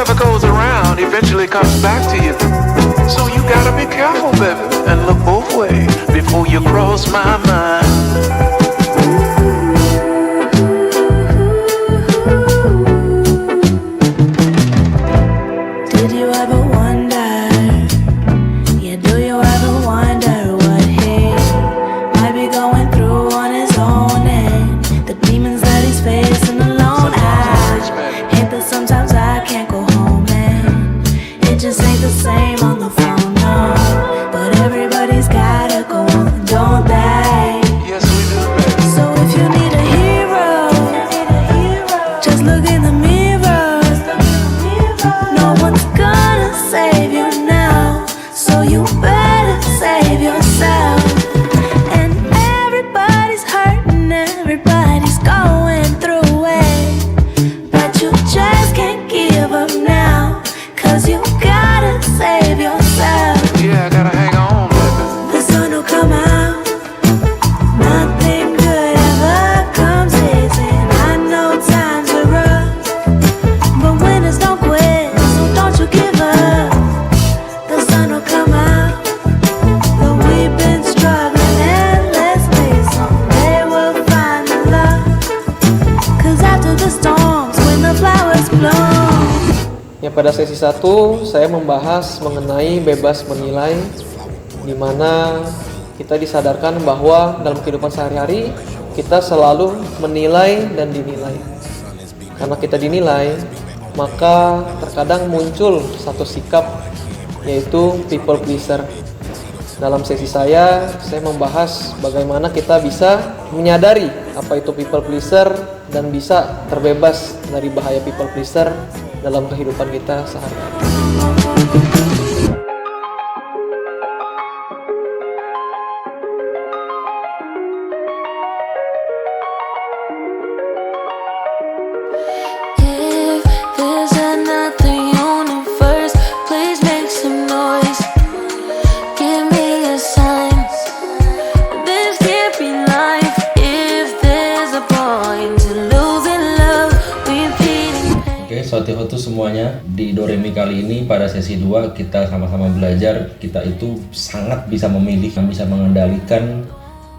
whatever goes around eventually comes back to you. So you gotta be careful, baby, and look both ways before you cross my mind. Did you ever wonder? Yeah, do you ever wonder what he might be going through on his own and the demons that he's facing alone? I hate that sometimes I can't go home and it just ain't the same on the phone, no. But everybody's gotta go on, don't they? Yes, we do, baby. So if you need a hero, just look in the mirror. No one's gonna save you now, so you better save yourself. And everybody's hurting, everybody's going through it, but you just can't give up now, 'cause you gotta save yourself. Yeah, I gotta hang on, baby. The sun will come out, nothing good ever comes easy. I know times are rough, but winners don't quit, so don't you give up. The sun will come out, though we've been struggling endlessly, someday we'll find the love, 'cause after the storms, when the flowers bloom. Ya, pada sesi 1 saya membahas mengenai bebas menilai, di mana kita disadarkan bahwa dalam kehidupan sehari-hari kita selalu menilai dan dinilai. Karena kita dinilai, maka terkadang muncul satu sikap, yaitu people pleaser. Dalam sesi saya membahas bagaimana kita bisa menyadari apa itu people pleaser dan bisa terbebas dari bahaya people pleaser dalam kehidupan kita sehari-hari. If there's another universe, please make some noise. Give me a sign. This can't be life. If there's a point to losing love, repeating pain. Oke, Sotihotu semuanya. Di Doremi kali ini pada sesi 2 kita sama-sama belajar. Kita itu sangat bisa memilih, bisa mengendalikan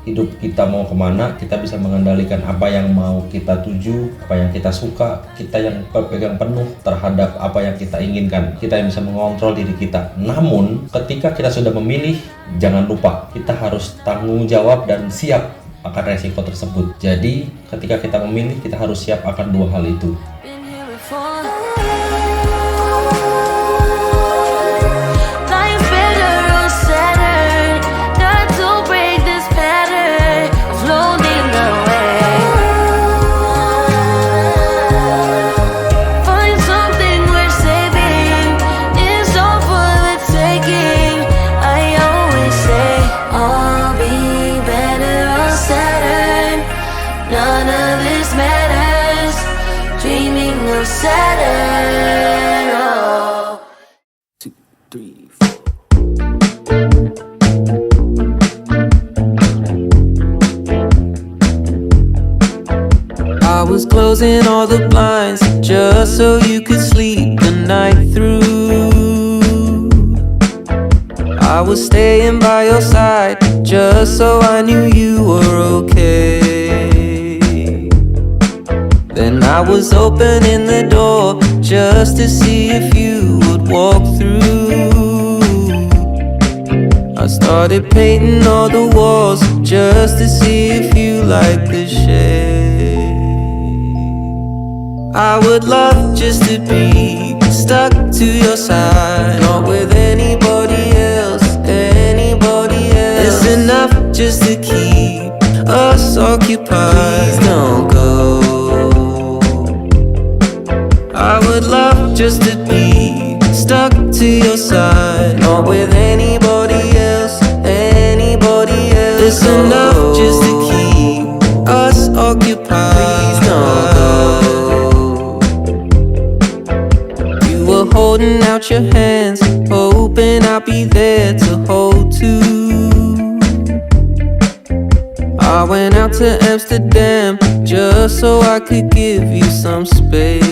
hidup kita mau kemana. Kita bisa mengendalikan apa yang mau kita tuju, apa yang kita suka. Kita yang berpegang penuh terhadap apa yang kita inginkan. Kita yang bisa mengontrol diri kita. Namun ketika kita sudah memilih, jangan lupa kita harus tanggung jawab dan siap akan resiko tersebut. Jadi ketika kita memilih, kita harus siap akan dua hal itu. Been here before. Life's better or sadder, not to break this pattern of floating away. Find something worth saving, it's all for the taking. I always say, I'll be better or sadder, none of this matters. Dreaming of Saturn. Oh. 2, 3, 4. I was closing all the blinds just so you could sleep the night through. I was staying by your side just so I knew you were okay. Then I was opening the door just to see if you would walk through. I started painting all the walls just to see if you like the shade. I would love just to be stuck to your side, not with anybody else, anybody else. It's enough just to keep us occupied. Please don't go. I would love just to be stuck to your side, not with anybody else, anybody else. It's enough just to keep us occupied. Please don't go. You were holding out your hands, hoping I'll be there to hold too. I went out to Amsterdam just so I could give you some space.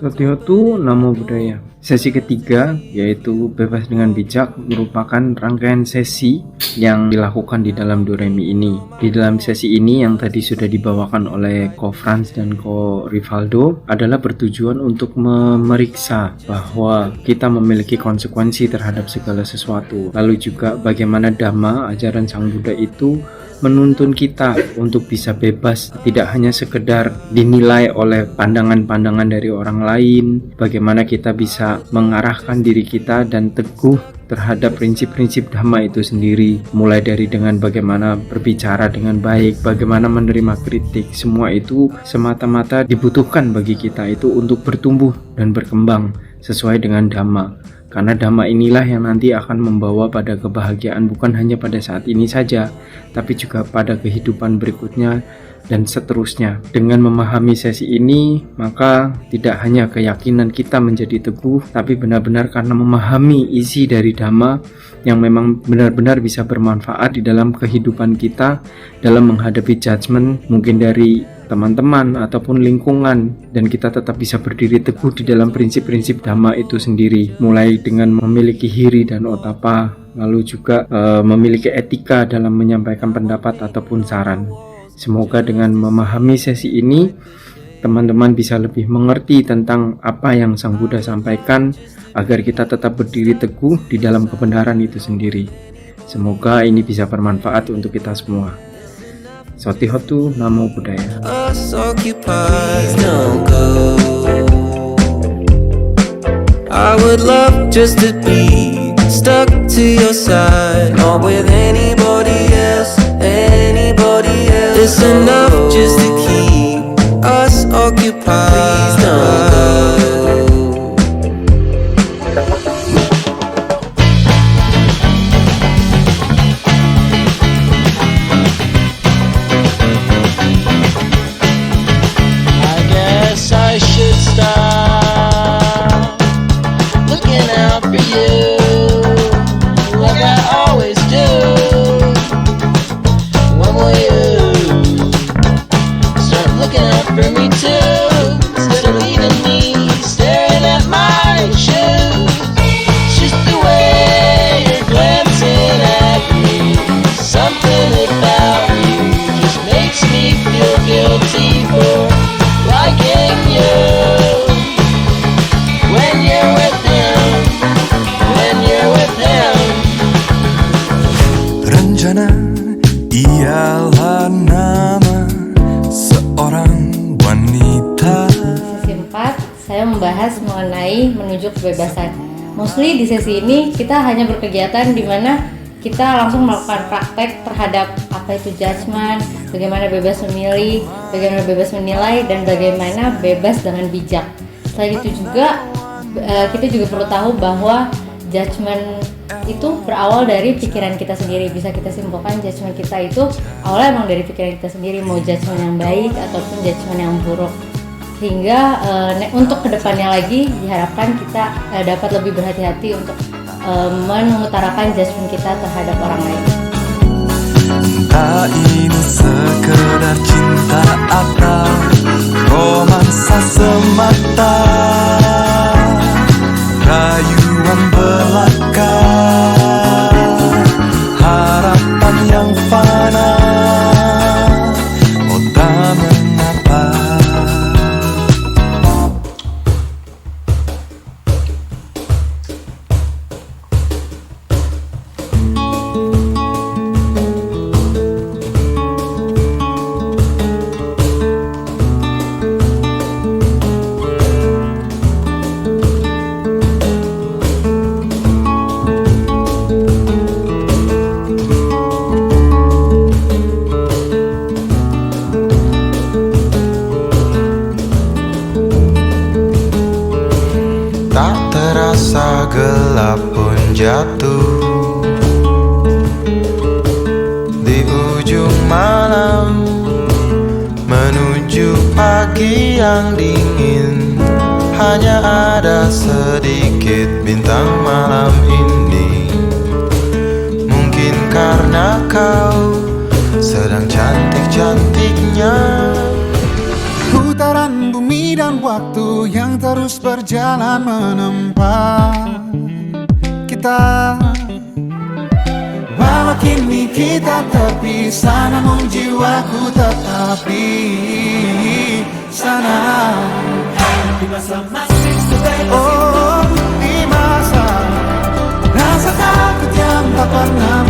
Sotihotu Namo Buddhaya. Sesi ketiga yaitu bebas dengan bijak merupakan rangkaian sesi yang dilakukan di dalam Doremi ini. Di dalam sesi ini yang tadi sudah dibawakan oleh Ko Franz dan Ko Rivaldo adalah bertujuan untuk memeriksa bahwa kita memiliki konsekuensi terhadap segala sesuatu. Lalu juga bagaimana Dhamma, ajaran Sang Buddha itu menuntun kita untuk bisa bebas, tidak hanya sekedar dinilai oleh pandangan-pandangan dari orang lain, bagaimana kita bisa mengarahkan diri kita dan teguh terhadap prinsip-prinsip Dhamma itu sendiri, mulai dari dengan bagaimana berbicara dengan baik, bagaimana menerima kritik, semua itu semata-mata dibutuhkan bagi kita itu untuk bertumbuh dan berkembang sesuai dengan Dhamma. Karena Dhamma inilah yang nanti akan membawa pada kebahagiaan bukan hanya pada saat ini saja, tapi juga pada kehidupan berikutnya dan seterusnya. Dengan memahami sesi ini, maka tidak hanya keyakinan kita menjadi teguh, tapi benar-benar karena memahami isi dari Dhamma yang memang benar-benar bisa bermanfaat di dalam kehidupan kita dalam menghadapi judgement mungkin dari teman-teman ataupun lingkungan, dan kita tetap bisa berdiri teguh di dalam prinsip-prinsip Dhamma itu sendiri, mulai dengan memiliki hiri dan otapa, lalu juga memiliki etika dalam menyampaikan pendapat ataupun saran. Semoga dengan memahami sesi ini teman-teman bisa lebih mengerti tentang apa yang Sang Buddha sampaikan agar kita tetap berdiri teguh di dalam kebenaran itu sendiri. Semoga ini bisa bermanfaat untuk kita semua. Sotihotu Namo Buddhaya. Us occupied, don't go. I would love just to be stuck to your side, not with anybody else, anybody else. It's enough just to keep us occupied. Please don't go. I should stop looking out for you like I always do. When will you start looking out for me too, instead of leaving me staring at my shoes? It's just the way you're glancing at me. Something about you just makes me feel guilty for liking you. When you're with him, when you're with him. Rencana ialah nama seorang wanita. Sesi 4, saya membahas mengenai menuju kebebasan. Mostly di sesi ini kita hanya berkegiatan di mana kita langsung melakukan praktek terhadap apa itu judgement, bagaimana bebas memilih, bagaimana bebas menilai, dan bagaimana bebas dengan bijak. Selain itu juga kita juga perlu tahu bahwa judgement itu berawal dari pikiran kita sendiri. Bisa kita simpulkan judgement kita itu awalnya emang dari pikiran kita sendiri, mau judgement yang baik ataupun judgement yang buruk. Sehingga untuk kedepannya lagi diharapkan kita dapat lebih berhati-hati untuk mengutarakan judgement kita terhadap orang lain. Entah ini sekedar cinta atau romansa semata, rayuan belaka, harapan yang fana. Oh tak mengapa. Tak terasa gelap pun jatuh di ujung malam, menuju pagi yang dingin. Hanya ada sedikit bintang malam ini. Mungkin karena kau sedang cantik-cantiknya. Putaran bumi dan waktu yang terus berjalan menempa kita. Walau kini kita terpisah, namun jiwaku tetap di sana. Oh, di masa rasa takut yang tak pernah